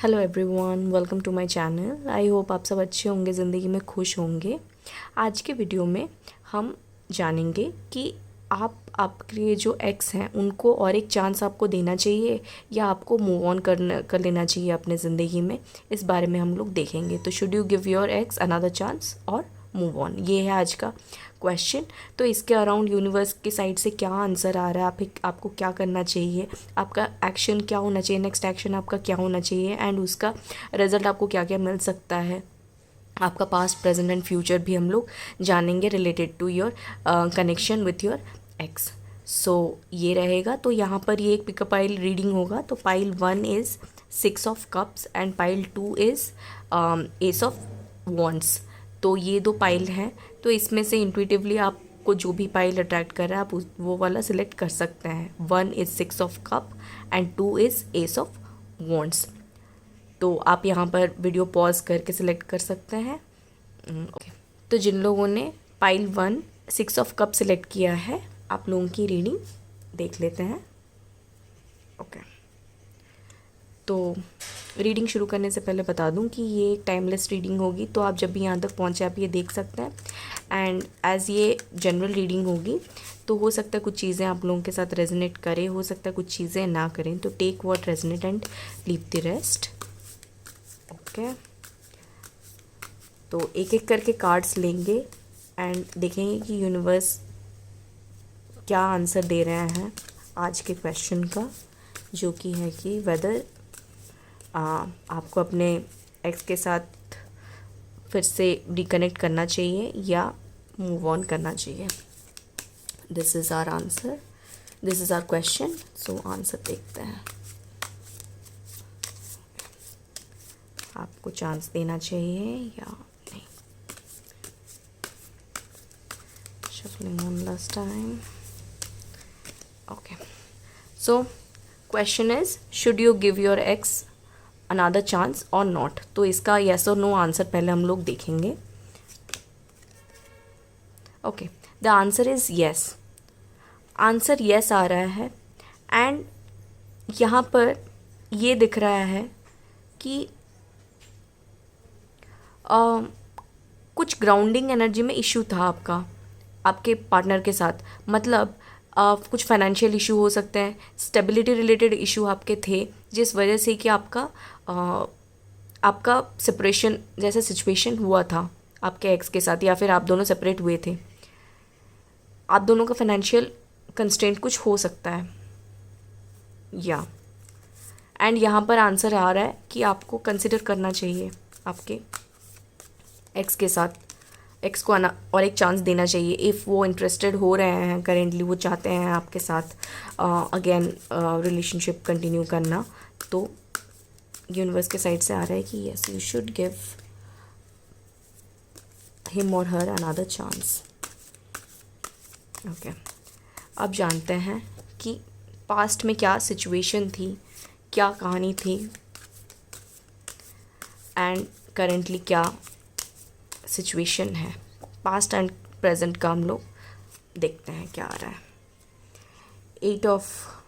Hello everyone, welcome to my channel. I hope आप सब अच्छे होंगे, ज़िंदगी में खुश होंगे। आज के वीडियो में हम जानेंगे कि आपके जो एक्स हैं उनको और एक चांस आपको देना चाहिए या आपको मूव ऑन कर लेना चाहिए अपने ज़िंदगी में। इस बारे में हम लोग देखेंगे। तो should you give your ex another chance और मूव ऑन, ये है आज का क्वेश्चन। तो इसके अराउंड यूनिवर्स की साइड से क्या आंसर आ रहा है, आपको क्या करना चाहिए, आपका एक्शन क्या होना चाहिए, नेक्स्ट एक्शन आपका क्या होना चाहिए, एंड उसका रिजल्ट आपको क्या क्या मिल सकता है। आपका पास्ट, प्रेजेंट एंड फ्यूचर भी हम लोग जानेंगे related to your connection with your ex. So ये रहेगा। तो यहाँ पर ये एक पिकअप पाइल रीडिंग होगा। तो pile 1 is 6 of cups and pile 2 is S of wands. तो ये दो पाइल हैं। तो इसमें से इंट्यूटिवली आपको जो भी पाइल अट्रैक्ट कर रहा है आप वो वाला सिलेक्ट कर सकते हैं। 1 is 6 of cup and 2 is S of wands. तो आप यहाँ पर वीडियो पॉज करके सिलेक्ट कर सकते हैं। ओके। तो जिन लोगों ने पाइल 1 6 ऑफ कप सिलेक्ट किया है, आप लोगों की रीडिंग देख लेते हैं। ओके। तो रीडिंग शुरू करने से पहले बता दूं कि ये एक टाइमलेस रीडिंग होगी। तो आप जब भी यहाँ तक पहुँचे आप ये देख सकते हैं। एंड एज़ ये जनरल रीडिंग होगी तो हो सकता है कुछ चीज़ें आप लोगों के साथ रेजोनेट करें, हो सकता है कुछ चीज़ें ना करें। तो take what resonate and leave the rest. Okay. तो एक एक करके कार्ड्स लेंगे एंड देखेंगे कि यूनिवर्स क्या आंसर दे रहे हैं आज के क्वेश्चन का, जो कि है कि वेदर आपको अपने एक्स के साथ फिर से रिकनेक्ट करना चाहिए या मूव ऑन करना चाहिए। This is our answer, this is our question. So answer देखते हैं। आपको चांस देना चाहिए या नहीं। Shuffling one last time. Okay. So question is, should you give your ex another chance or not. तो इसका येस और नो आंसर पहले हम लोग देखेंगे। Okay. The answer is yes. Answer yes आ रहा है। एंड यहाँ पर ये दिख रहा है कि कुछ ग्राउंडिंग एनर्जी में इश्यू था आपका आपके पार्टनर के साथ। मतलब कुछ फाइनेंशियल इशू हो सकते हैं, स्टेबिलिटी रिलेटेड इशू आपके थे, जिस वजह से कि आपका सेपरेशन जैसा सिचुएशन हुआ था आपके एक्स के साथ, या फिर आप दोनों सेपरेट हुए थे। आप दोनों का फाइनेंशियल कंस्ट्रेंट कुछ हो सकता है या एंड यहाँ पर आंसर आ रहा है कि आपको कंसिडर करना चाहिए आपके एक्स के साथ, एक्स को आना और एक चांस देना चाहिए। इफ़ वो इंटरेस्टेड हो रहे हैं, करेंटली वो चाहते हैं आपके साथ अगेन रिलेशनशिप कंटिन्यू करना, तो यूनिवर्स के साइड से आ रहा है कि yes, you should give him or her another chance. Okay. अब जानते हैं कि पास्ट में क्या सिचुएशन थी, क्या कहानी थी, एंड करेंटली क्या सिचुएशन है। पास्ट एंड प्रेजेंट का हम लोग देखते हैं क्या आ रहा है। 8 ऑफ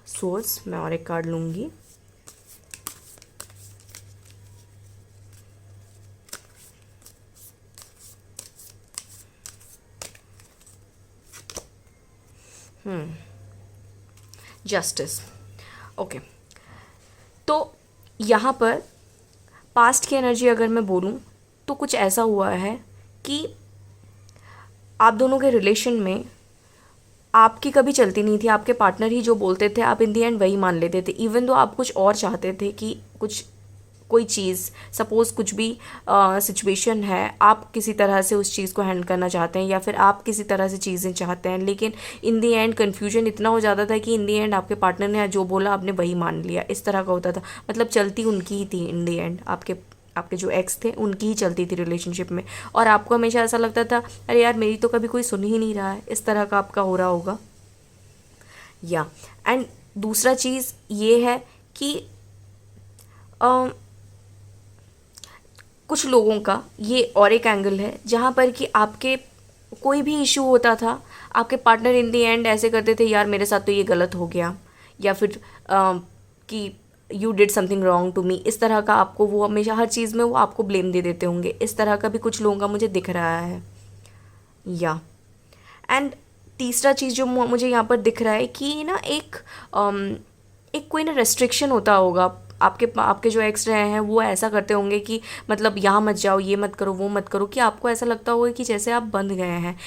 सोर्स। मैं और एक कार्ड लूँगी। जस्टिस। ओके। तो यहाँ पर पास्ट की एनर्जी अगर मैं बोलूँ तो कुछ ऐसा हुआ है कि आप दोनों के रिलेशन में आपकी कभी चलती नहीं थी। आपके पार्टनर ही जो बोलते थे आप इन दी एंड वही मान लेते थे, इवन दो आप कुछ और चाहते थे कि कोई चीज़, सपोज़ कुछ भी सिचुएशन है, आप किसी तरह से उस चीज़ को हैंडल करना चाहते हैं या फिर आप किसी तरह से चीज़ें चाहते हैं, लेकिन इन दी एंड कन्फ्यूजन इतना हो जाता था कि इन दी एंड आपके पार्टनर ने जो बोला आपने वही मान लिया। इस तरह का होता था। मतलब चलती उनकी ही थी इन दी एंड, आपके जो एक्स थे उनकी ही चलती थी रिलेशनशिप में, और आपको हमेशा ऐसा लगता था अरे यार मेरी तो कभी कोई सुन ही नहीं रहा है। इस तरह का आपका हो रहा होगा या एंड दूसरा चीज़ ये है कि कुछ लोगों का ये और एक एंगल है जहाँ पर कि आपके कोई भी इशू होता था, आपके पार्टनर इन दी एंड ऐसे करते थे यार मेरे साथ तो ये गलत हो गया, या फिर कि you did something wrong to me, इस तरह का आपको वो हमेशा हर चीज़ में वो आपको ब्लेम दे देते होंगे। इस तरह का भी कुछ लोगों का मुझे दिख रहा है। या एंड तीसरा चीज़ जो मुझे यहाँ पर दिख रहा है कि ना एक कोई ना रेस्ट्रिक्शन होता होगा। आपके जो एक्स रहे हैं वो ऐसा करते होंगे कि मतलब यहाँ मत जाओ, ये मत करो, वो मत करो, कि आपको ऐसा लगता होगा कि जैसे आप बंध गए हैं।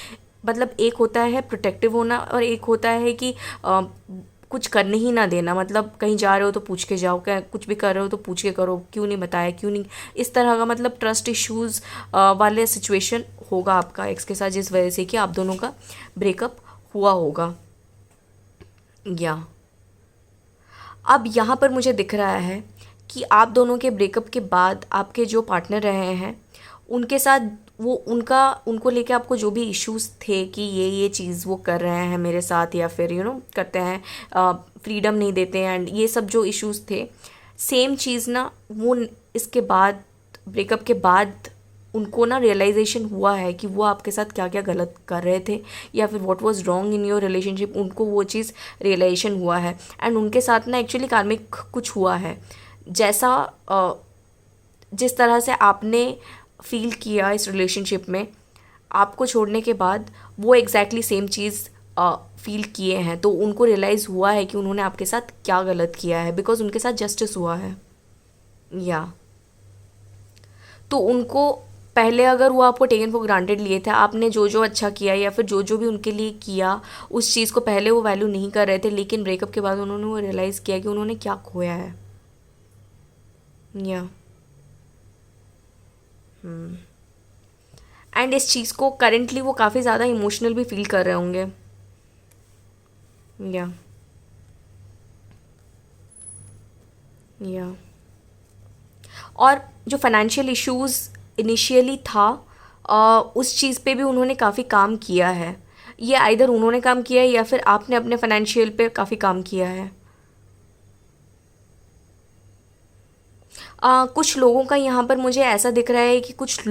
मतलब एक होता है प्रोटेक्टिव होना और एक होता है कि कुछ करने ही ना देना। मतलब कहीं जा रहे हो तो पूछ के जाओ, क्या कुछ भी कर रहे हो तो पूछ के करो, क्यों नहीं बताया, क्यों नहीं, इस तरह का मतलब ट्रस्ट इश्यूज़ वाले सिचुएशन होगा आपका एक्स के साथ, जिस वजह से कि आप दोनों का ब्रेकअप हुआ होगा। या अब यहाँ पर मुझे दिख रहा है कि आप दोनों के ब्रेकअप के बाद आपके जो पार्टनर रहे हैं उनके साथ वो उनको लेके आपको जो भी इश्यूज़ थे कि ये चीज़ वो कर रहे हैं मेरे साथ, या फिर करते हैं, फ्रीडम नहीं देते हैं, एंड ये सब जो इश्यूज़ थे, सेम चीज़ ना वो इसके बाद ब्रेकअप के बाद उनको ना रियलाइजेशन हुआ है कि वो आपके साथ क्या क्या गलत कर रहे थे, या फिर what was wrong in your relationship, उनको वो चीज़ रियलाइजेशन हुआ है। एंड उनके साथ ना एक्चुअली कार्मिक कुछ हुआ है, जैसा जिस तरह से आपने फील किया इस रिलेशनशिप में, आपको छोड़ने के बाद वो एग्जैक्टली सेम चीज़ फील किए हैं। तो उनको रियलाइज़ हुआ है कि उन्होंने आपके साथ क्या गलत किया है, बिकॉज उनके साथ जस्टिस हुआ है। या तो उनको पहले अगर वो आपको टेकन फॉर ग्रांटेड लिए थे, आपने जो जो अच्छा किया या फिर जो जो भी उनके लिए किया, उस चीज़ को पहले वो वैल्यू नहीं कर रहे थे, लेकिन ब्रेकअप के बाद उन्होंने वो रियलाइज़ किया कि उन्होंने क्या खोया है। या एंड इस चीज़ को करेंटली वो काफ़ी ज़्यादा इमोशनल भी फील कर रहे होंगे। या और जो फाइनेंशियल इश्यूज़ इनिशियली था, उस चीज़ पे भी उन्होंने काफ़ी काम किया है। ये आइदर उन्होंने काम किया है या फिर आपने अपने फाइनेंशियल पे काफ़ी काम किया है। कुछ लोगों का यहाँ पर मुझे ऐसा दिख रहा है कि कुछ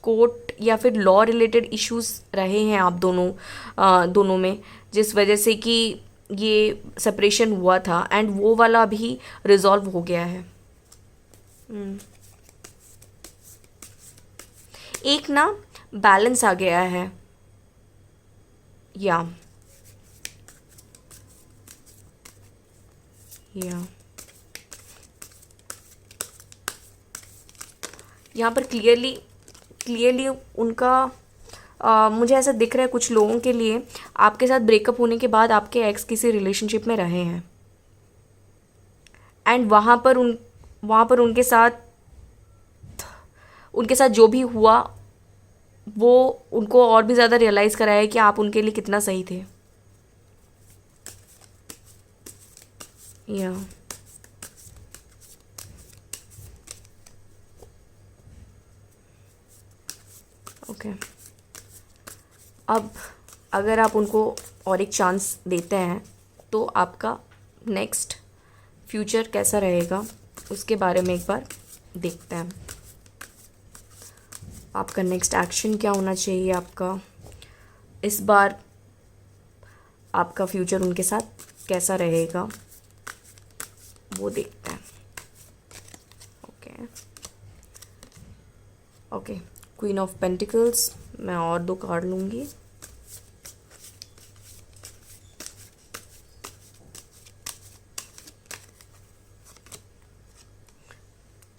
कोर्ट या फिर लॉ रिलेटेड इश्यूज़ रहे हैं आप दोनों में, जिस वजह से कि ये सेपरेशन हुआ था, एंड वो वाला भी रिजॉल्व हो गया है। एक ना बैलेंस आ गया है। या यहाँ पर क्लियरली उनका मुझे ऐसा दिख रहा है कुछ लोगों के लिए आपके साथ ब्रेकअप होने के बाद आपके एक्स किसी रिलेशनशिप में रहे हैं, एंड वहाँ पर उनके साथ जो भी हुआ वो उनको और भी ज़्यादा रियलाइज़ कराया कि आप उनके लिए कितना सही थे। या ओके अब अगर आप उनको और एक चांस देते हैं तो आपका नेक्स्ट फ्यूचर कैसा रहेगा उसके बारे में एक बार देखते हैं। आपका नेक्स्ट एक्शन क्या होना चाहिए, आपका इस बार आपका फ्यूचर उनके साथ कैसा रहेगा वो देखते हैं। ओके क्वीन ऑफ पेंटिकल्स, मैं और 2 कार्ड लूँगी।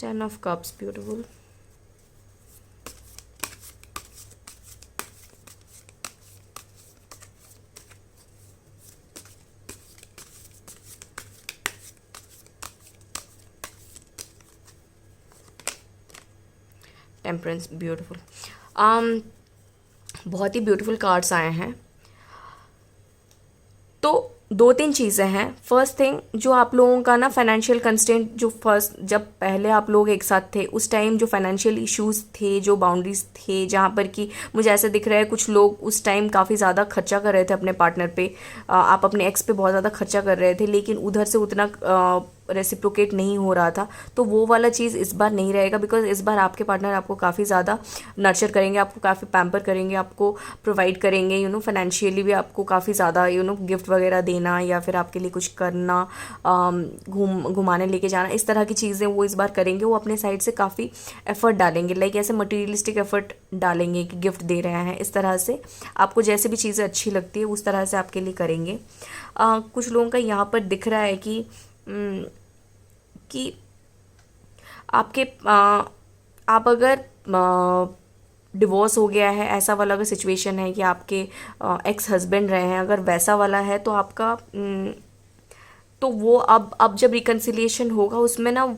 Ten of cups, beautiful. Temperance, beautiful. बहुत ही ब्यूटीफुल कार्ड्स आए हैं। तो 2-3 चीज़ें हैं। फर्स्ट थिंग, जो आप लोगों का ना फाइनेंशियल कंस्ट्रेंट, जब पहले आप लोग एक साथ थे उस टाइम जो फाइनेंशियल इश्यूज़ थे, जो बाउंड्रीज थे, जहाँ पर कि मुझे ऐसा दिख रहा है कुछ लोग उस टाइम काफ़ी ज़्यादा खर्चा कर रहे थे अपने पार्टनर पे, आप अपने एक्स पे बहुत ज़्यादा खर्चा कर रहे थे, लेकिन उधर से उतना रेसिप्रोकेट नहीं हो रहा था, तो वो वाला चीज़ इस बार नहीं रहेगा। बिकॉज इस बार आपके पार्टनर आपको काफ़ी ज़्यादा नर्चर करेंगे, आपको काफ़ी पैम्पर करेंगे, आपको प्रोवाइड करेंगे, फाइनेंशियली भी आपको काफ़ी ज़्यादा गिफ्ट वगैरह देना या फिर आपके लिए कुछ करना, घुमाने लेके जाना, इस तरह की चीज़ें वो इस बार करेंगे। वो अपने साइड से काफ़ी एफर्ट डालेंगे, लाइक ऐसे मटीरियलिस्टिक एफर्ट डालेंगे कि गिफ्ट दे रहे हैं, इस तरह से आपको जैसे भी चीज़ें अच्छी लगती है उस तरह से आपके लिए करेंगे। कुछ लोगों का यहाँ पर दिख रहा है कि आपके आप अगर डिवोर्स हो गया है, ऐसा वाला अगर सिचुएशन है कि आपके एक्स हस्बैंड रहे हैं, अगर वैसा वाला है तो आपका तो वो अब जब रिकन्सिलिएशन होगा उसमें ना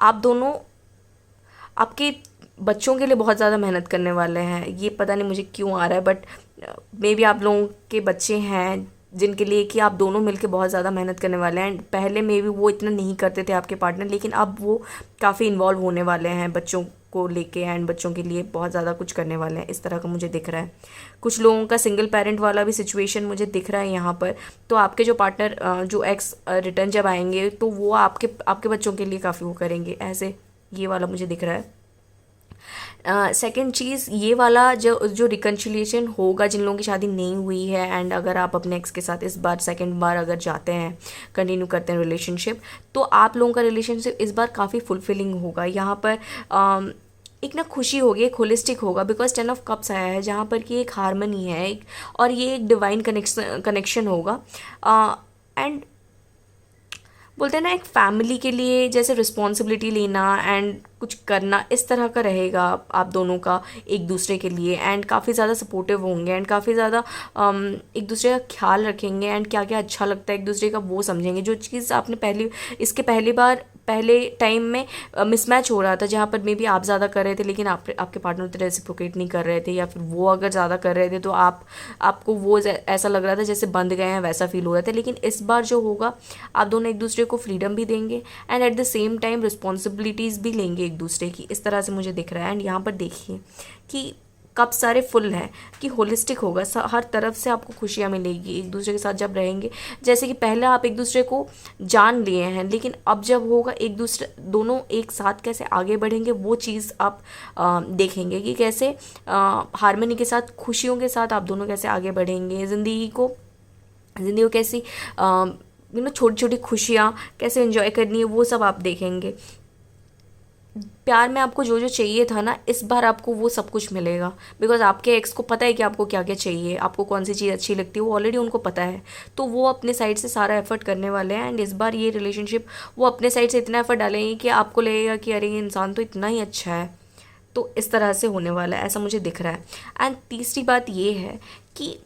आप दोनों आपके बच्चों के लिए बहुत ज़्यादा मेहनत करने वाले हैं। ये पता नहीं मुझे क्यों आ रहा है, बट मे बी आप लोगों के बच्चे हैं जिनके लिए कि आप दोनों मिलके बहुत ज़्यादा मेहनत करने वाले हैं। पहले मे बी वो इतना नहीं करते थे आपके पार्टनर, लेकिन अब वो काफ़ी इन्वॉल्व होने वाले हैं बच्चों को लेके एंड बच्चों के लिए बहुत ज़्यादा कुछ करने वाले हैं, इस तरह का मुझे दिख रहा है। कुछ लोगों का सिंगल पेरेंट वाला भी सिचुएशन मुझे दिख रहा है यहाँ पर। तो आपके जो पार्टनर जो एक्स रिटर्न जब आएंगे तो वो आपके बच्चों के लिए काफ़ी वो करेंगे, ऐसे ये वाला मुझे दिख रहा है। सेकेंड चीज़, ये वाला जो रिकन्सिलिएशन होगा जिन लोगों की शादी नहीं हुई है एंड अगर आप अपने एक्स के साथ इस बार सेकेंड बार अगर जाते हैं, कंटिन्यू करते हैं रिलेशनशिप, तो आप लोगों का रिलेशनशिप इस बार काफ़ी फुलफिलिंग होगा। यहाँ पर एक ना खुशी होगी, एक होलिस्टिक होगा, बिकॉज 10 ऑफ कप्स आया है जहाँ पर कि एक हारमनी है और ये एक डिवाइन कनेक्शन होगा। एंड बोलते हैं ना, एक फैमिली के लिए जैसे रिस्पॉन्सिबिलिटी लेना एंड कुछ करना, इस तरह का रहेगा आप दोनों का एक दूसरे के लिए। एंड काफ़ी ज़्यादा सपोर्टिव होंगे एंड काफ़ी ज़्यादा एक दूसरे का ख्याल रखेंगे एंड क्या क्या अच्छा लगता है एक दूसरे का वो समझेंगे। जो चीज़ आपने इसके पहले टाइम में मिसमैच हो रहा था, जहाँ पर मे बी आप ज़्यादा कर रहे थे लेकिन आपके पार्टनर उतना रेसिप्रोकेट नहीं कर रहे थे, या फिर वो अगर ज़्यादा कर रहे थे तो आपको वो ऐसा लग रहा था जैसे बंध गए हैं, वैसा फील हो रहा था। लेकिन इस बार जो होगा, आप दोनों एक दूसरे को फ्रीडम भी देंगे and at the same time responsibilities भी लेंगे एक दूसरे की, इस तरह से मुझे दिख रहा है। एंड यहाँ पर देखिए कि कप सारे फुल हैं कि होलिस्टिक होगा, हर तरफ से आपको खुशियाँ मिलेगी एक दूसरे के साथ जब रहेंगे। जैसे कि पहले आप एक दूसरे को जान लिए हैं, लेकिन अब जब होगा दोनों एक साथ कैसे आगे बढ़ेंगे, वो चीज़ आप देखेंगे कि कैसे हार्मनी के साथ, खुशियों के साथ आप दोनों कैसे आगे बढ़ेंगे, ज़िंदगी को कैसी छोटी छोटी खुशियाँ कैसे एंजॉय करनी है, वो सब आप देखेंगे। प्यार में आपको जो जो चाहिए था ना, इस बार आपको वो सब कुछ मिलेगा, बिकॉज आपके एक्स को पता है कि आपको क्या क्या चाहिए, आपको कौन सी चीज़ अच्छी लगती है, वो ऑलरेडी उनको पता है। तो वो अपने साइड से सारा एफर्ट करने वाले हैं एंड इस बार ये रिलेशनशिप वो अपने साइड से इतना एफर्ट डालेंगे कि आपको लगेगा कि अरे ये इंसान तो इतना ही अच्छा है। तो इस तरह से होने वाला है, ऐसा मुझे दिख रहा है। एंड तीसरी बात ये है कि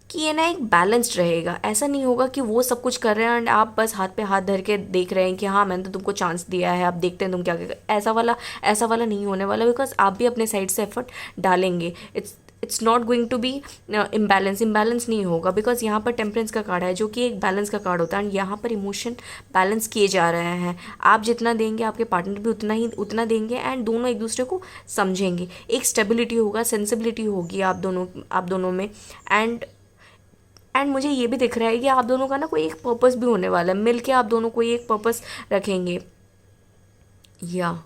ये ना एक बैलेंस्ड रहेगा। ऐसा नहीं होगा कि वो सब कुछ कर रहे हैं एंड आप बस हाथ पे हाथ धर के देख रहे हैं कि हाँ मैंने तो तुमको चांस दिया है, आप देखते हैं तुम क्या कर। ऐसा वाला नहीं होने वाला, बिकॉज आप भी अपने साइड से एफर्ट डालेंगे। It's not going to be imbalance नहीं होगा, बिकॉज यहाँ पर टेम्परेंस का कार्ड है जो कि एक बैलेंस का कार्ड होता है एंड यहाँ पर इमोशन बैलेंस किए जा रहे हैं। आप जितना देंगे आपके पार्टनर भी उतना देंगे एंड दोनों एक दूसरे को समझेंगे। एक स्टेबिलिटी होगा, सेंसिबिलिटी होगी आप दोनों में। एंड मुझे ये भी दिख रहा है कि आप दोनों का ना कोई एक पर्पस भी होने वाला है, मिल के आप दोनों कोई एक पर्पस रखेंगे। या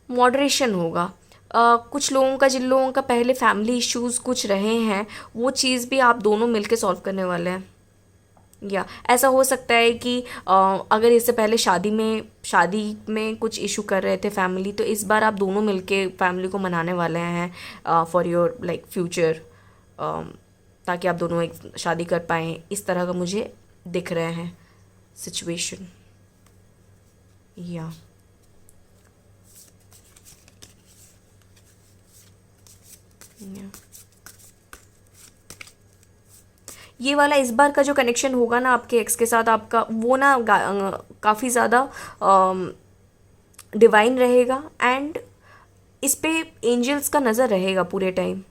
मॉडरेशन होगा। कुछ लोगों का, जिन लोगों का पहले फैमिली इश्यूज़ कुछ रहे हैं, वो चीज़ भी आप दोनों मिलके सॉल्व करने वाले हैं। या ऐसा हो सकता है कि अगर इससे पहले शादी में कुछ इशू कर रहे थे फैमिली, तो इस बार आप दोनों मिलके फैमिली को मनाने वाले हैं फॉर योर लाइक फ्यूचर, ताकि आप दोनों एक शादी कर पाएँ। इस तरह का मुझे दिख रहे हैं सिचुएशन। या ये वाला इस बार का जो कनेक्शन होगा ना आपके एक्स के साथ, आपका वो ना काफ़ी ज़्यादा डिवाइन रहेगा एंड इस पे एंजल्स का नज़र रहेगा पूरे टाइम।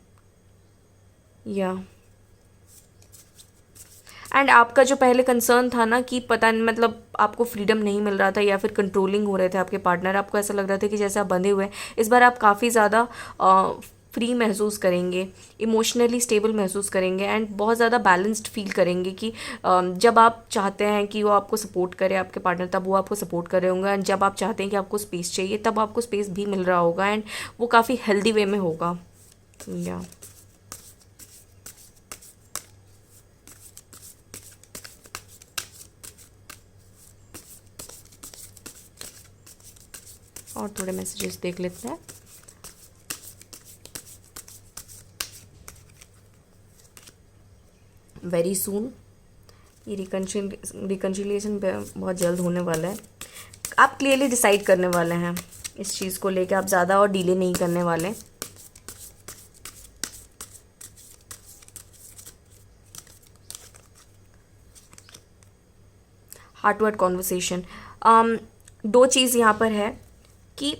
एंड आपका जो पहले कंसर्न था ना कि पता नहीं, मतलब आपको फ्रीडम नहीं मिल रहा था या फिर कंट्रोलिंग हो रहे थे आपके पार्टनर, आपको ऐसा लग रहा था कि जैसे आप बंधे हुए हैं, इस बार आप काफ़ी ज़्यादा फ्री महसूस करेंगे, इमोशनली स्टेबल महसूस करेंगे एंड बहुत ज़्यादा बैलेंस्ड फील करेंगे कि जब आप चाहते हैं कि वो आपको सपोर्ट करे, आपके पार्टनर, तब वो आपको सपोर्ट कर रहे होंगे, एंड जब आप चाहते हैं कि आपको स्पेस चाहिए तब आपको स्पेस भी मिल रहा होगा, एंड वो काफ़ी हेल्दी वे में होगा। या और थोड़े मैसेजेस देख लेते हैं। वेरी सून, ये रिकन्सिलिएशन बहुत जल्द होने वाला है। आप क्लियरली डिसाइड करने वाले हैं इस चीज़ को लेकर, आप ज़्यादा और डिले नहीं करने वाले। हार्ट टू हार्ट कॉन्वर्सेशन, दो चीज़ यहाँ पर है कि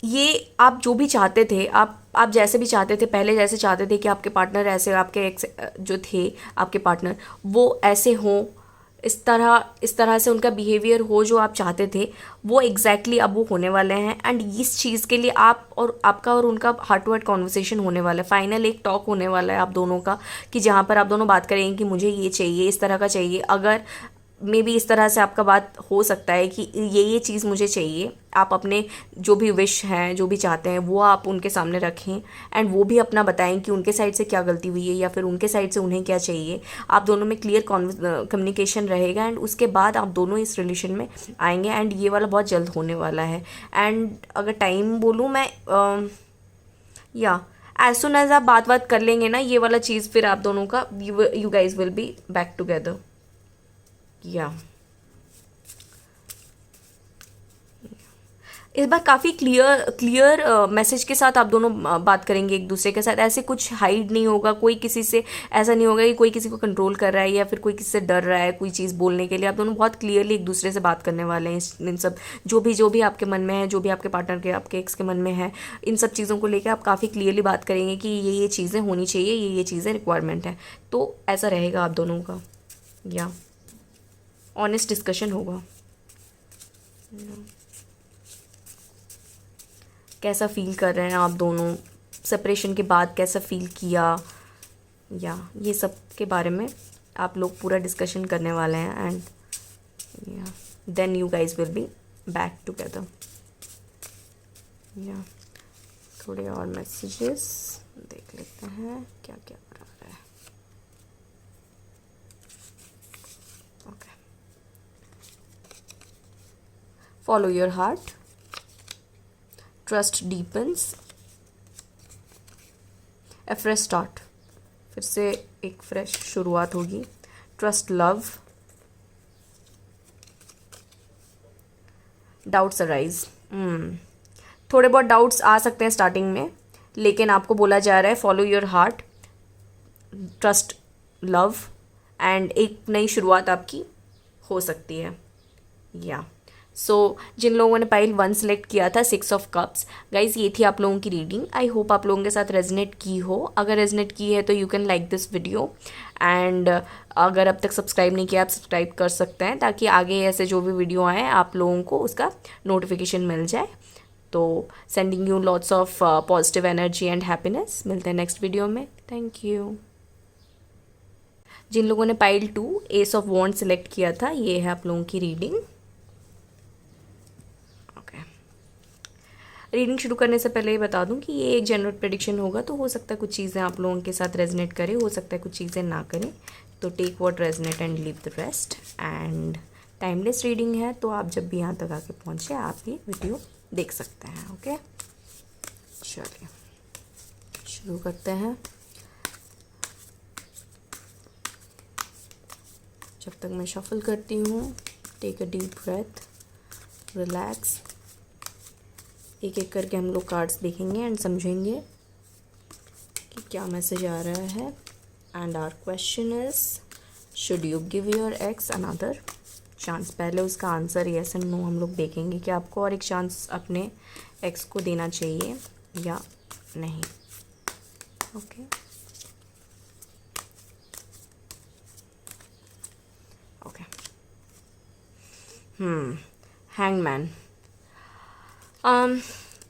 ये आप जो भी चाहते थे, आप जैसे भी चाहते थे, पहले जैसे चाहते थे कि आपके पार्टनर ऐसे, आपके एक्स जो थे आपके पार्टनर वो ऐसे हों, इस तरह से उनका बिहेवियर हो जो आप चाहते थे, वो एग्जैक्टली अब वो होने वाले हैं। एंड इस चीज़ के लिए आपका और उनका हार्ट टू हार्ट कॉन्वर्सेशन होने वाला है। फाइनल एक टॉक होने वाला है आप दोनों का, कि जहाँ पर आप दोनों बात करेंगे कि मुझे ये चाहिए, इस तरह का चाहिए। अगर मे बी इस तरह से आपका बात हो सकता है कि ये चीज़ मुझे चाहिए, आप अपने जो भी विश हैं, जो भी चाहते हैं, वो आप उनके सामने रखें एंड वो भी अपना बताएं कि उनके साइड से क्या गलती हुई है या फिर उनके साइड से उन्हें क्या चाहिए। आप दोनों में क्लियर कम्युनिकेशन रहेगा एंड उसके बाद आप दोनों इस रिलेशन में आएंगे, एंड ये वाला बहुत जल्द होने वाला है। एंड अगर टाइम बोलूँ मैं, या एज सुन एज आप बात कर लेंगे ना ये वाला चीज़, फिर आप दोनों का you guys will be back together. या इस बार काफ़ी क्लियर मैसेज के साथ आप दोनों बात करेंगे एक दूसरे के साथ। ऐसे कुछ हाइड नहीं होगा, कोई किसी से ऐसा नहीं होगा कि कोई किसी को कंट्रोल कर रहा है या फिर कोई किसी से डर रहा है कोई चीज़ बोलने के लिए। आप दोनों बहुत क्लियरली एक दूसरे से बात करने वाले हैं इन सब जो भी आपके मन में है, जो भी आपके पार्टनर के, आपके एक्स के मन में है, इन सब चीज़ों को लेकर आप काफ़ी क्लियरली बात करेंगे कि ये चीज़ें होनी चाहिए, ये चीज़ें रिक्वायरमेंट है। तो ऐसा रहेगा आप दोनों का, या ऑनेस्ट डिस्कशन होगा। कैसा फील कर रहे हैं आप दोनों, सेपरेशन के बाद कैसा फील किया, या ये सब के बारे में आप लोग पूरा डिस्कशन करने वाले हैं। And yeah then you guys will be back together. या थोड़े और मैसेजेस देख लेते हैं क्या क्या आ रहा है। Okay, follow your heart, trust deepens, a fresh start, फिर से एक फ्रेश शुरुआत होगी। ट्रस्ट लव, डाउट्स अराइज, थोड़े बहुत डाउट्स आ सकते हैं स्टार्टिंग में, लेकिन आपको बोला जा रहा है follow your heart, trust love, and एक नई शुरुआत आपकी हो सकती है। या जिन लोगों ने पाइल 1 सेलेक्ट किया था, 6 ऑफ कप्स, गाइज ये थी आप लोगों की रीडिंग। आई होप आप लोगों के साथ रेजनेट की हो। अगर रेजनेट की है तो you can like this video, and अगर अब तक सब्सक्राइब नहीं किया आप सब्सक्राइब कर सकते हैं, ताकि आगे ऐसे जो भी वीडियो आए आप लोगों को उसका नोटिफिकेशन मिल जाए। तो sending you lots of positive energy and happiness. मिलते हैं नेक्स्ट वीडियो में। Thank you. जिन लोगों ने pile 2 ace of wand select किया था, ये है आप लोगों की रीडिंग। रीडिंग शुरू करने से पहले ये बता दूं कि ये एक जनरल प्रेडिक्शन होगा, तो हो सकता है कुछ चीज़ें आप लोगों के साथ रेजनेट करें, हो सकता है कुछ चीज़ें ना करें। तो take what resonate and leave the rest. And timeless reading है, तो आप जब भी यहाँ तक आके पहुँचे आप ये वीडियो देख सकते हैं। ओके, चलिए शुरू करते हैं। जब तक मैं शफल करती हूँ, take a deep breath, relax. एक एक करके हम लोग कार्ड्स देखेंगे एंड समझेंगे कि क्या मैसेज आ रहा है। And our question is, should you give your ex another chance? पहले उसका आंसर यस एंड नो हम लोग देखेंगे कि आपको और एक चांस अपने एक्स को देना चाहिए या नहीं। Okay, okay. Hangman,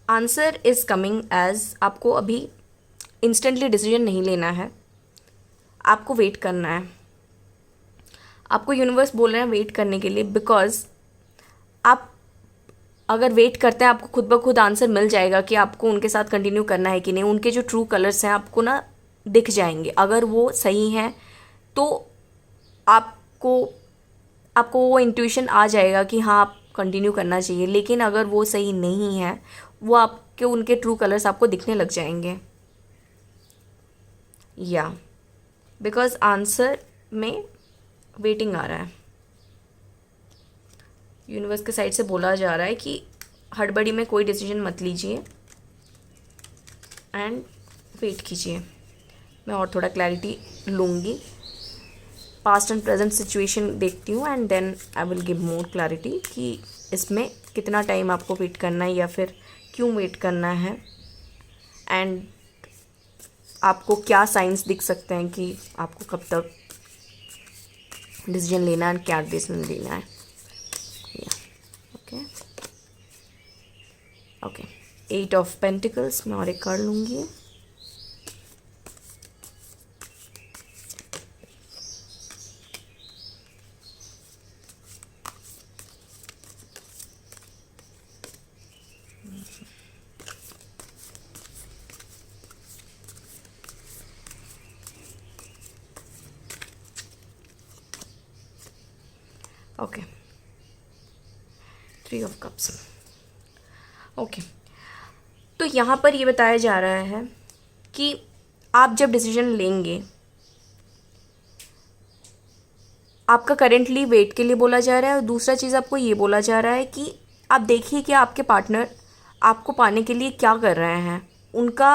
answer is coming as, आपको अभी इंस्टेंटली डिसीजन नहीं लेना है, आपको वेट करना है। आपको यूनिवर्स बोल रहे हैं वेट करने के लिए, बिकॉज आप अगर वेट करते हैं आपको खुद ब खुद आंसर मिल जाएगा कि आपको उनके साथ कंटिन्यू करना है कि नहीं। उनके जो ट्रू कलर्स हैं आपको ना दिख जाएंगे। अगर वो सही हैं तो आपको आपको वो इंट्यूशन आ जाएगा कि हाँ आप कंटिन्यू करना चाहिए। लेकिन अगर वो सही नहीं है, वो आपके उनके ट्रू कलर्स आपको दिखने लग जाएंगे। या बिकॉज आंसर में वेटिंग आ रहा है। यूनिवर्स के साइड से बोला जा रहा है कि हड़बड़ी में कोई डिसीजन मत लीजिए एंड वेट कीजिए। मैं और थोड़ा क्लैरिटी लूँगी, पास्ट एंड प्रेजेंट सिचुएशन देखती हूँ and then I will give more clarity कि इसमें कितना टाइम आपको वेट करना है या फिर क्यों वेट करना है, एंड आपको क्या साइंस दिख सकते हैं कि आपको कब तक डिसीजन लेना है, क्या डिसीजन लेना है। ओके ओके, 8 ऑफ पेंटिकल्स मैं और एक कर लूँगी। Okay, 3 of cups. ओके, तो यहाँ पर ये बताया जा रहा है कि आप जब डिसीजन लेंगे, आपका करेंटली वेट के लिए बोला जा रहा है। और दूसरा चीज़ आपको ये बोला जा रहा है कि आप देखिए कि आपके पार्टनर आपको पाने के लिए क्या कर रहे हैं। उनका,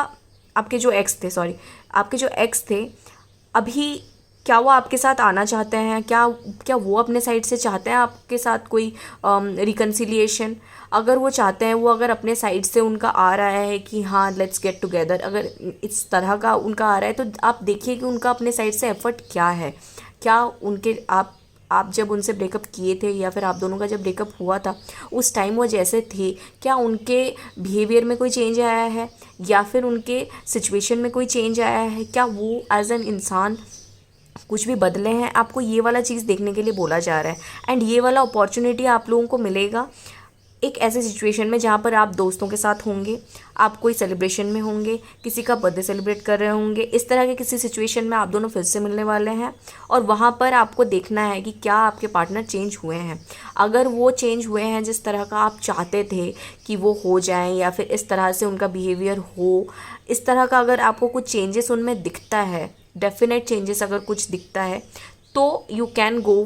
आपके जो एक्स थे, सॉरी, आपके जो एक्स थे अभी क्या वो आपके साथ आना चाहते हैं? क्या क्या वो अपने साइड से चाहते हैं आपके साथ कोई रिकन्सिलिएशन? अगर वो चाहते हैं, वो अगर अपने साइड से उनका आ रहा है कि हाँ लेट्स गेट टुगेदर, अगर इस तरह का उनका आ रहा है तो आप देखिए कि उनका अपने साइड से एफर्ट क्या है। क्या उनके आप जब उनसे ब्रेकअप किए थे या फिर आप दोनों का जब ब्रेकअप हुआ था उस टाइम वो जैसे थे, क्या उनके बिहेवियर में कोई चेंज आया है या फिर उनके सिचुएशन में कोई चेंज आया है? क्या वो एज एन इंसान कुछ भी बदले हैं? आपको ये वाला चीज़ देखने के लिए बोला जा रहा है। एंड ये वाला अपॉर्चुनिटी आप लोगों को मिलेगा एक ऐसे सिचुएशन में जहाँ पर आप दोस्तों के साथ होंगे, आप कोई सेलिब्रेशन में होंगे, किसी का बर्थडे सेलिब्रेट कर रहे होंगे, इस तरह के किसी सिचुएशन में आप दोनों फिर से मिलने वाले हैं। और वहाँ पर आपको देखना है कि क्या आपके पार्टनर चेंज हुए हैं। अगर वो चेंज हुए हैं जिस तरह का आप चाहते थे कि वो हो जाएं, या फिर इस तरह से उनका बिहेवियर हो, इस तरह का अगर आपको कुछ चेंजेस उनमें दिखता है, डेफिनेट चेंजेस अगर कुछ दिखता है, तो you can go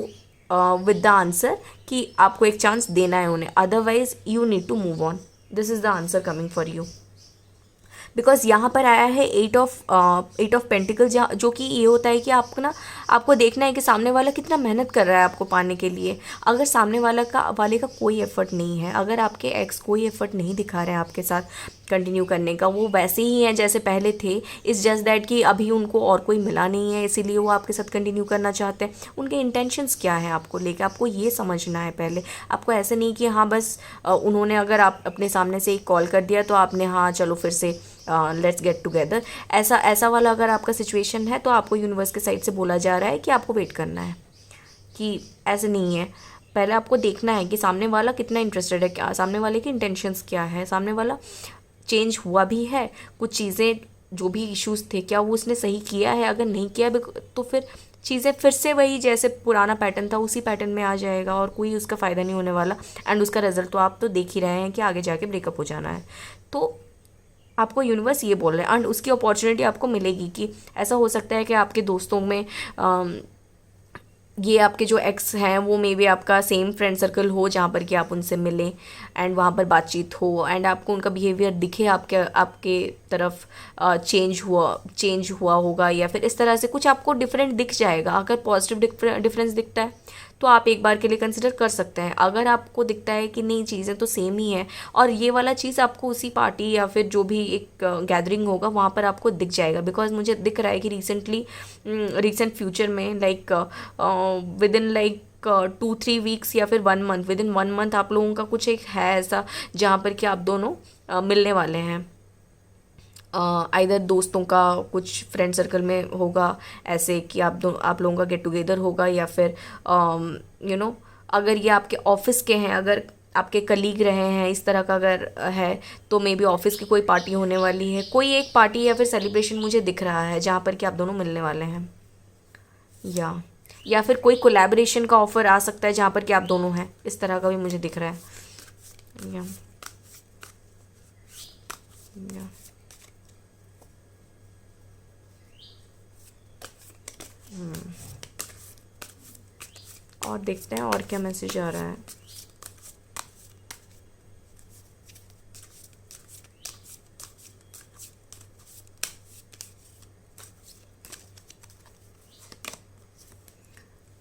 with the answer कि आपको एक चांस देना है उन्हें। Otherwise you need to move on. This is the answer coming for you. Because यहाँ पर आया है 8 ऑफ पेंटिकल, जो कि ये होता है कि आपको देखना है कि सामने वाला कितना मेहनत कर रहा है आपको पाने के लिए। अगर सामने वाले का कोई एफर्ट नहीं है, अगर आपके एक्स कोई एफर्ट नहीं दिखा रहे हैं आपके साथ कंटिन्यू करने का, वो वैसे ही हैं जैसे पहले थे, इट्स जस्ट दैट कि अभी उनको और कोई मिला नहीं है इसीलिए वो आपके साथ कंटिन्यू करना चाहते हैं। उनके इंटेंशंस क्या है आपको लेकर, आपको ये समझना है पहले। आपको ऐसे नहीं कि हाँ बस उन्होंने अगर आप अपने सामने से एक कॉल कर दिया तो आपने हाँ चलो फिर से लेट्स गेट टुगेदर, ऐसा वाला अगर आपका सिचुएशन है तो आपको यूनिवर्स के साइड से बोला जा रहा है कि आपको वेट करना है, कि ऐसे नहीं है। पहले आपको देखना है कि सामने वाला कितना इंटरेस्टेड है, क्या सामने वाले की इंटेंशंस क्या है, सामने वाला चेंज हुआ भी है, कुछ चीज़ें जो भी इश्यूज थे क्या वो उसने सही किया है। अगर नहीं किया तो फिर चीज़ें फिर से वही जैसे पुराना पैटर्न था उसी पैटर्न में आ जाएगा और कोई उसका फ़ायदा नहीं होने वाला। एंड उसका रिजल्ट तो आप तो देख ही रहे हैं कि आगे जाके ब्रेकअप हो जाना है। तो आपको यूनिवर्स ये बोल रहे हैं एंड उसकी अपॉर्चुनिटी आपको मिलेगी कि ऐसा हो सकता है कि आपके दोस्तों में ये आपके जो एक्स हैं वो मे बी आपका सेम फ्रेंड सर्कल हो जहाँ पर कि आप उनसे मिलें एंड वहाँ पर बातचीत हो एंड आपको उनका बिहेवियर दिखे आपके तरफ चेंज हुआ होगा, या फिर इस तरह से कुछ आपको डिफरेंट दिख जाएगा। अगर पॉजिटिव डिफरेंस दिखता है तो आप एक बार के लिए कंसिडर कर सकते हैं। अगर आपको दिखता है कि नहीं चीज़ें तो सेम ही है और ये वाला चीज़ आपको उसी पार्टी या फिर जो भी एक गैदरिंग होगा वहाँ पर आपको दिख जाएगा। बिकॉज मुझे दिख रहा है कि रिसेंट फ्यूचर में विद इन 2-3 वीक्स या फिर 1 मंथ, विद इन 1 मंथ आप लोगों का कुछ एक है ऐसा जहाँ पर कि आप दोनों मिलने वाले हैं। आइदर दोस्तों का कुछ फ्रेंड सर्कल में होगा ऐसे कि आप लोगों का गेट टुगेदर होगा, या फिर अगर ये आपके ऑफिस के हैं, अगर आपके कलीग रहे हैं, इस तरह का अगर है तो मे बी ऑफिस की कोई पार्टी होने वाली है। कोई एक पार्टी या फिर सेलिब्रेशन मुझे दिख रहा है जहाँ पर कि आप दोनों मिलने वाले हैं, या फिर कोई कोलैबोरेशन का ऑफर आ सकता है जहाँ पर कि आप दोनों हैं, इस तरह का भी मुझे दिख रहा है। या और देखते हैं और क्या मैसेज आ रहा है।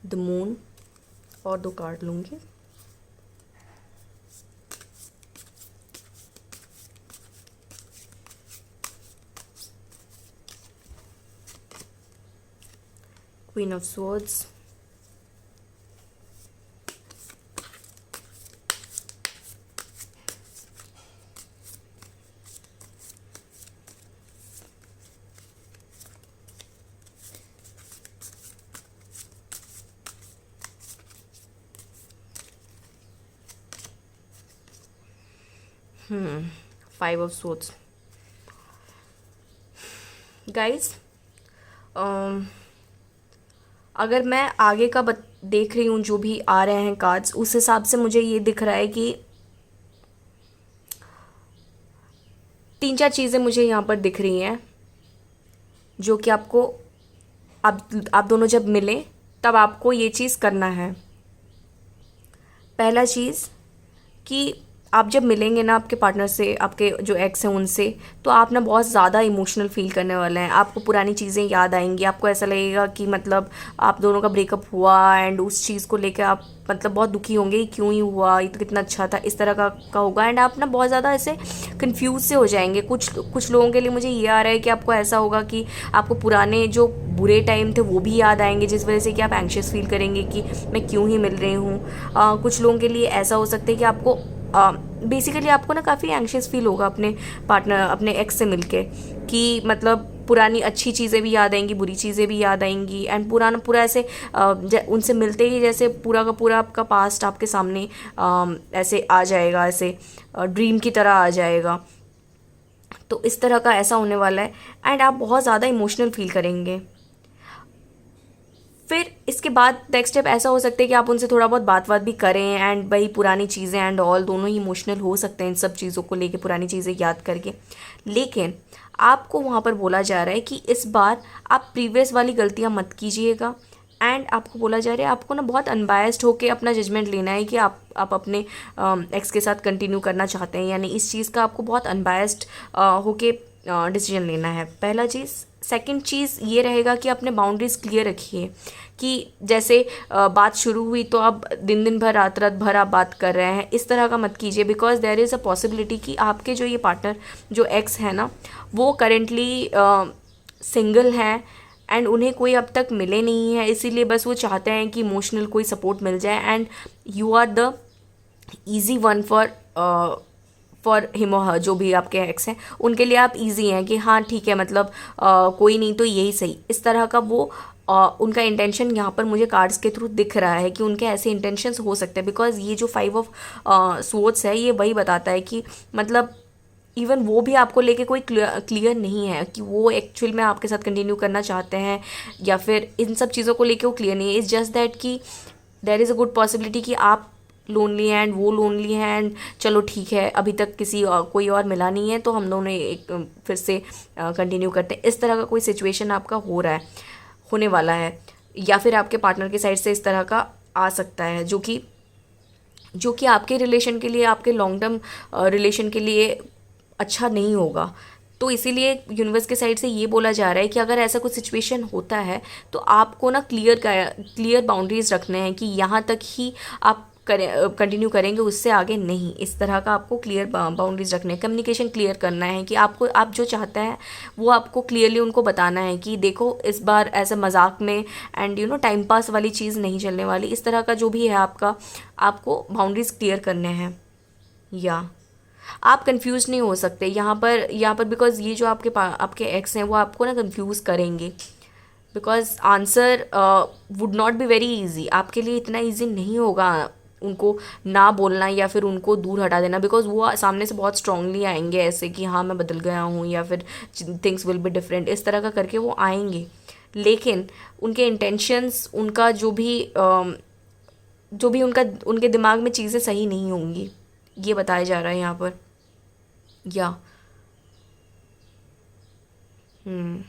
द मून और 2 कार्ड लूँगी। Queen of swords, five of swords. Guys, अगर मैं आगे का देख रही हूँ जो भी आ रहे हैं कार्ड्स, उस हिसाब से मुझे ये दिख रहा है कि 3-4 चीज़ें मुझे यहाँ पर दिख रही हैं जो कि आपको आप दोनों जब मिलें तब आपको ये चीज़ करना है। पहला चीज़ कि आप जब मिलेंगे ना आपके पार्टनर से, आपके जो एक्स हैं उनसे, तो आप ना बहुत ज़्यादा इमोशनल फील करने वाले हैं। आपको पुरानी चीज़ें याद आएंगी, आपको ऐसा लगेगा कि मतलब आप दोनों का ब्रेकअप हुआ एंड उस चीज़ को लेकर आप मतलब बहुत दुखी होंगे, क्यों ही हुआ, ये तो कितना अच्छा था, इस तरह का होगा। एंड आप ना बहुत ज़्यादा ऐसे कन्फ्यूज़ से हो जाएंगे। कुछ लोगों के लिए मुझे ये आ रहा है कि आपको ऐसा होगा कि आपको पुराने जो बुरे टाइम थे वो भी याद आएंगे, जिस वजह से कि आप एंशियस फील करेंगे कि मैं क्यों ही मिल रही हूँ। कुछ लोगों के लिए ऐसा हो सकता है कि आपको बेसिकली आपको ना काफ़ी एंशियस फील होगा अपने पार्टनर, अपने एक्स से मिलके, कि मतलब पुरानी अच्छी चीज़ें भी याद आएंगी, बुरी चीज़ें भी याद आएंगी। एंड पूरा ऐसे उनसे मिलते ही जैसे पूरा का पूरा आपका पास्ट आपके सामने ऐसे आ जाएगा, ऐसे ड्रीम की तरह आ जाएगा। तो इस तरह का ऐसा होने वाला है एंड आप बहुत ज़्यादा इमोशनल फील करेंगे। फिर इसके बाद नेक्स्ट स्टेप ऐसा हो सकता है कि आप उनसे थोड़ा बहुत बात भी करें एंड भाई पुरानी चीज़ें एंड ऑल दोनों ही इमोशनल हो सकते हैं इन सब चीज़ों को लेके, पुरानी चीज़ें याद करके। लेकिन आपको वहाँ पर बोला जा रहा है कि इस बार आप प्रीवियस वाली गलतियाँ मत कीजिएगा। एंड आपको बोला जा रहा है आपको ना बहुत अनबायस्ड होके अपना जजमेंट लेना है कि आप अपने एक्स के साथ कंटिन्यू करना चाहते हैं, यानी इस चीज़ का आपको बहुत अनबायस्ड होके डिसीजन लेना है, पहला चीज़। सेकंड चीज़ ये रहेगा कि अपने बाउंड्रीज़ क्लियर रखिए, कि जैसे बात शुरू हुई तो आप दिन भर रात भर आप बात कर रहे हैं, इस तरह का मत कीजिए। Because there is a possibility कि आपके जो ये पार्टनर जो एक्स है ना, वो करेंटली सिंगल हैं एंड उन्हें कोई अब तक मिले नहीं है, इसीलिए बस वो चाहते हैं कि इमोशनल कोई सपोर्ट मिल जाए and you are the easy one for him or her, जो भी आपके एक्स हैं उनके लिए आप इजी हैं कि हाँ ठीक है, मतलब कोई नहीं तो यही सही, इस तरह का वो उनका इंटेंशन यहाँ पर मुझे कार्ड्स के थ्रू दिख रहा है कि उनके ऐसे इंटेंशंस हो सकते हैं। बिकॉज ये जो 5 ऑफ स्वॉर्ड्स है ये वही बताता है कि मतलब इवन वो भी आपको लेके कोई क्लियर नहीं है कि वो एक्चुअल में आपके साथ कंटिन्यू करना चाहते हैं या फिर इन सब चीज़ों को लेके वो क्लियर नहीं है। इट्स जस्ट दैट कि there is a good possibility कि आप लोनली हैं एंड वो लोनली हैं एंड चलो ठीक है, अभी तक कोई और मिला नहीं है तो हम दोनों एक फिर से कंटिन्यू करते हैं, इस तरह का कोई सिचुएशन आपका होने वाला है। या फिर आपके पार्टनर की साइड से इस तरह का आ सकता है जो कि आपके रिलेशन के लिए, आपके लॉन्ग टर्म रिलेशन के लिए अच्छा नहीं होगा। तो इसीलिए यूनिवर्स के साइड से ये बोला जा रहा है कि अगर ऐसा कुछ सिचुएशन होता है तो आपको ना क्लियर बाउंड्रीज रखने हैं कि यहाँ तक ही आप कंटिन्यू करेंगे, उससे आगे नहीं, इस तरह का आपको क्लियर बाउंड्रीज रखने हैं। कम्युनिकेशन क्लियर करना है कि आप जो चाहते हैं वो आपको क्लियरली उनको बताना है कि देखो इस बार ऐसे मजाक में एंड टाइम पास वाली चीज़ नहीं चलने वाली, इस तरह का जो भी है आपको बाउंड्रीज क्लियर करने हैं। या आप कंफ्यूज नहीं हो सकते यहाँ पर बिकॉज ये जो आपके एक्स हैं वो आपको ना कंफ्यूज करेंगे, because answer would not be very easy, आपके लिए इतना इजी नहीं होगा उनको ना बोलना या फिर उनको दूर हटा देना, बिकॉज वो सामने से बहुत स्ट्रांगली आएंगे ऐसे कि हाँ मैं बदल गया हूँ या फिर थिंग्स विल बी डिफरेंट, इस तरह का करके वो आएंगे। लेकिन उनके इंटेंशंस, उनका जो भी उनका उनके दिमाग में चीज़ें सही नहीं होंगी, ये बताया जा रहा है यहाँ पर। या हम्म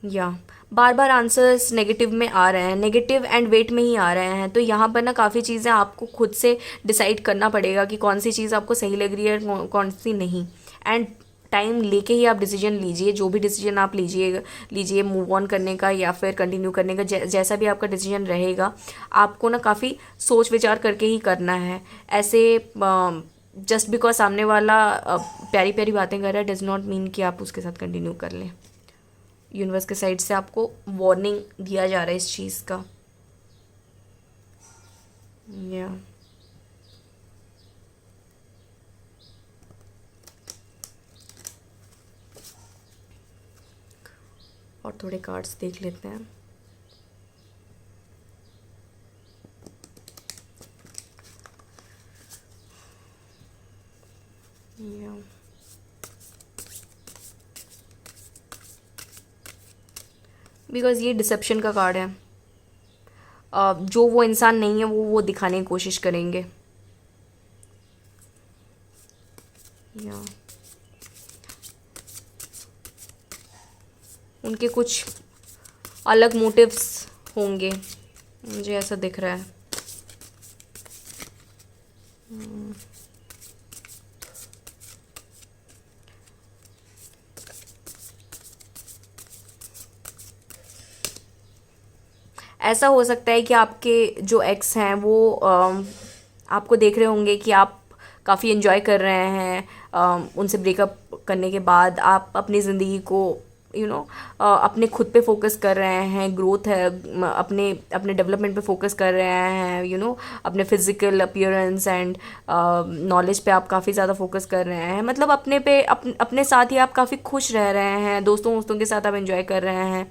या बार बार आंसर्स नेगेटिव में आ रहे हैं, नेगेटिव एंड वेट में ही आ रहे हैं, तो यहाँ पर ना काफ़ी चीज़ें आपको खुद से डिसाइड करना पड़ेगा कि कौन सी चीज़ आपको सही लग रही है, कौन सी नहीं। एंड टाइम लेके ही आप डिसीजन लीजिए, जो भी डिसीजन आप लीजिए मूव ऑन करने का या फिर कंटिन्यू करने का, जैसा भी आपका डिसीजन रहेगा, आपको ना काफ़ी सोच विचार करके ही करना है। ऐसे जस्ट बिकॉज सामने वाला प्यारी प्यारी बातें कर रहा है डज नॉट मीन कि आप उसके साथ कंटिन्यू कर लें। यूनिवर्स के साइड से आपको वार्निंग दिया जा रहा है इस चीज़ का। या और थोड़े कार्ड्स देख लेते हैं। या बिकॉज ये डिसेप्शन का कार्ड है। जो वो इंसान नहीं है वो दिखाने की कोशिश करेंगे। या उनके कुछ अलग मोटिव्स होंगे, मुझे ऐसा दिख रहा है। ऐसा हो सकता है कि आपके जो एक्स हैं वो आपको देख रहे होंगे कि आप काफ़ी एंजॉय कर रहे हैं, उनसे ब्रेकअप करने के बाद आप अपनी ज़िंदगी को अपने खुद पे फोकस कर रहे हैं, ग्रोथ है, अपने अपने डेवलपमेंट पे फोकस कर रहे हैं, अपने फिजिकल अपीयरेंस एंड नॉलेज पे आप काफ़ी ज़्यादा फोकस कर रहे हैं, मतलब अपने साथ ही आप काफ़ी खुश रह रहे हैं, दोस्तों के साथ आप एंजॉय कर रहे हैं।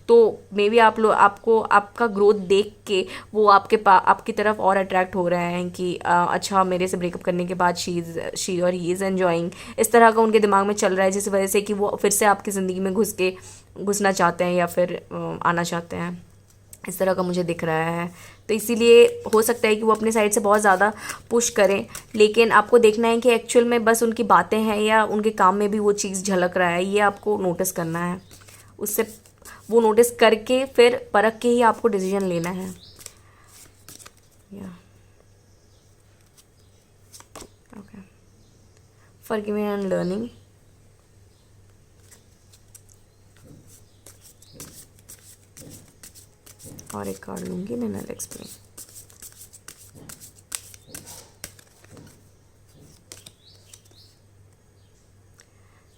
तो मे बी आपको आपका ग्रोथ देख के वो आपकी तरफ और अट्रैक्ट हो रहे हैं कि अच्छा मेरे से ब्रेकअप करने के बाद शी और ही इज़ एन्जॉइंग, इस तरह का उनके दिमाग में चल रहा है, जिस वजह से कि वो फिर से आपकी ज़िंदगी में घुसना चाहते हैं या फिर आना चाहते हैं, इस तरह का मुझे दिख रहा है। तो इसीलिए हो सकता है कि वो अपने साइड से बहुत ज़्यादा पुश करें, लेकिन आपको देखना है कि एक्चुअल में बस उनकी बातें हैं या उनके काम में भी वो चीज़ झलक रहा है, ये आपको नोटिस करना है। उससे वो नोटिस करके फिर परख के ही आपको डिसीजन लेना है। या ओके, फॉरगिविंग एंड लर्निंग। और एक कार्ड लूंगी, then I will explain.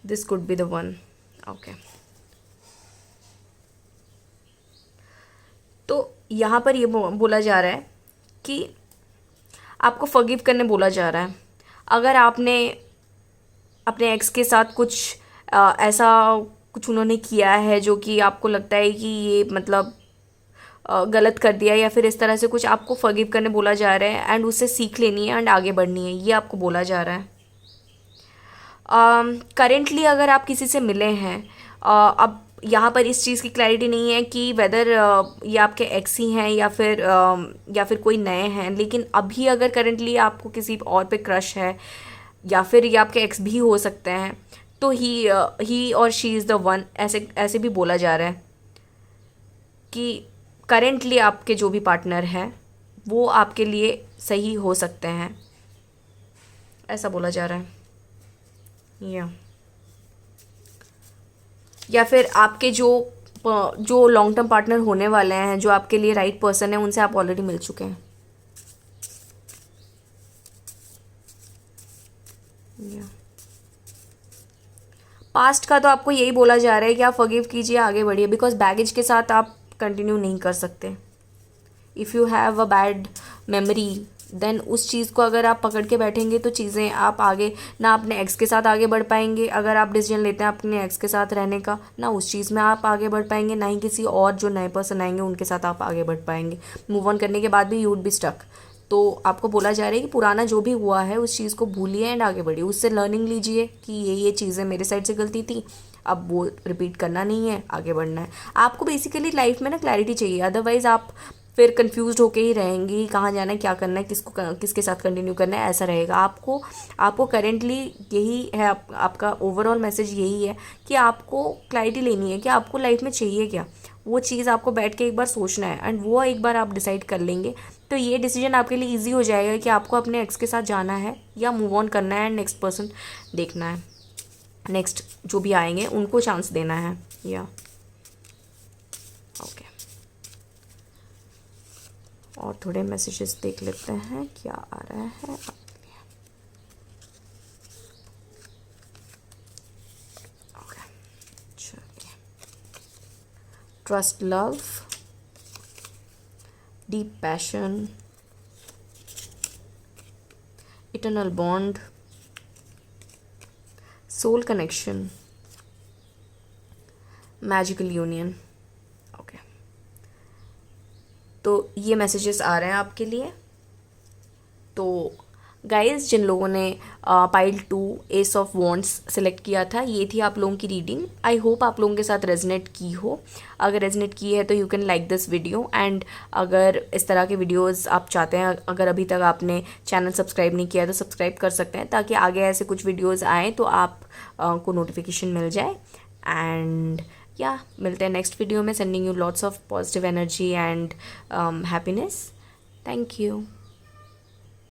This could be the one. Okay, तो यहाँ पर ये बोला जा रहा है कि आपको फॉरगिव करने बोला जा रहा है। अगर आपने अपने एक्स के साथ कुछ ऐसा कुछ उन्होंने किया है जो कि आपको लगता है कि ये मतलब गलत कर दिया या फिर इस तरह से कुछ, आपको फॉरगिव करने बोला जा रहा है एंड उससे सीख लेनी है एंड आगे बढ़नी है, ये आपको बोला जा रहा है। करेंटली अगर आप किसी से मिले हैं, अब यहाँ पर इस चीज़ की क्लैरिटी नहीं है कि वेदर ये आपके एक्स ही हैं या फिर कोई नए हैं, लेकिन अभी अगर करेंटली आपको किसी और पे क्रश है या फिर ये आपके एक्स भी हो सकते हैं, तो ही और शी इज़ द वन, ऐसे ऐसे भी बोला जा रहा है कि करेंटली आपके जो भी पार्टनर हैं वो आपके लिए सही हो सकते हैं, ऐसा बोला जा रहा है। या फिर आपके जो लॉन्ग टर्म पार्टनर होने वाले हैं, जो आपके लिए राइट पर्सन है, उनसे आप ऑलरेडी मिल चुके हैं। पास्ट का तो आपको यही बोला जा रहा है कि आप फॉरगिव कीजिए, आगे बढ़िए, बिकॉज बैगेज के साथ आप कंटिन्यू नहीं कर सकते। If you have a bad memory then उस चीज़ को अगर आप पकड़ के बैठेंगे तो चीज़ें आप आगे ना अपने एक्स के साथ आगे बढ़ पाएंगे। अगर आप डिसीजन लेते हैं अपने एक्स के साथ रहने का, ना उस चीज़ में आप आगे बढ़ पाएंगे, ना ही किसी और जो नए पर्सन आएंगे उनके साथ आप आगे बढ़ पाएंगे। मूव ऑन करने के बाद भी यू वुड बी स्टक। तो आपको बोला जा रहा है कि पुराना जो भी हुआ है उस चीज़ को भूलिए एंड आगे बढ़िए, उससे लर्निंग लीजिए कि ये चीज़ें मेरे साइड से गलती थी, अब वो रिपीट करना नहीं है, आगे बढ़ना है। आपको बेसिकली लाइफ में ना क्लैरिटी चाहिए, अदरवाइज़ आप फिर कंफ्यूज होके ही रहेंगी, कहाँ जाना है, क्या करना है, किसके साथ कंटिन्यू करना है, ऐसा रहेगा। आपको करेंटली यही है, आपका ओवरऑल मैसेज यही है कि आपको क्लैरिटी लेनी है कि आपको लाइफ में चाहिए क्या। वो चीज़ आपको बैठ के एक बार सोचना है एंड वो एक बार आप डिसाइड कर लेंगे तो ये डिसीजन आपके लिए ईजी हो जाएगा कि आपको अपने एक्स के साथ जाना है या मूव ऑन करना है एंड नेक्स्ट पर्सन देखना है, नेक्स्ट जो भी आएंगे उनको चांस देना है। या ओके, और थोड़े मैसेजेस देख लेते हैं क्या आ रहा है। ओके चलिए, trust love, deep passion, eternal bond, soul connection, magical union. Okay, तो ये मैसेजेस आ रहे हैं आपके लिए। तो गाइस, जिन लोगों ने pile 2 ace of wands select किया था, ये थी आप लोगों की रीडिंग। आई होप आप लोगों के साथ रेजनेट की हो। अगर रेजनेट की है तो you can like this video and अगर इस तरह के वीडियोस आप चाहते हैं, अगर अभी तक आपने चैनल सब्सक्राइब नहीं किया तो सब्सक्राइब कर सकते हैं ताकि आगे ऐसे कुछ वीडियोज़ आएँ तो आप को नोटिफिकेशन मिल जाए। एंड या मिलते हैं नेक्स्ट वीडियो में। Sending you lots of positive energy and happiness. Thank you.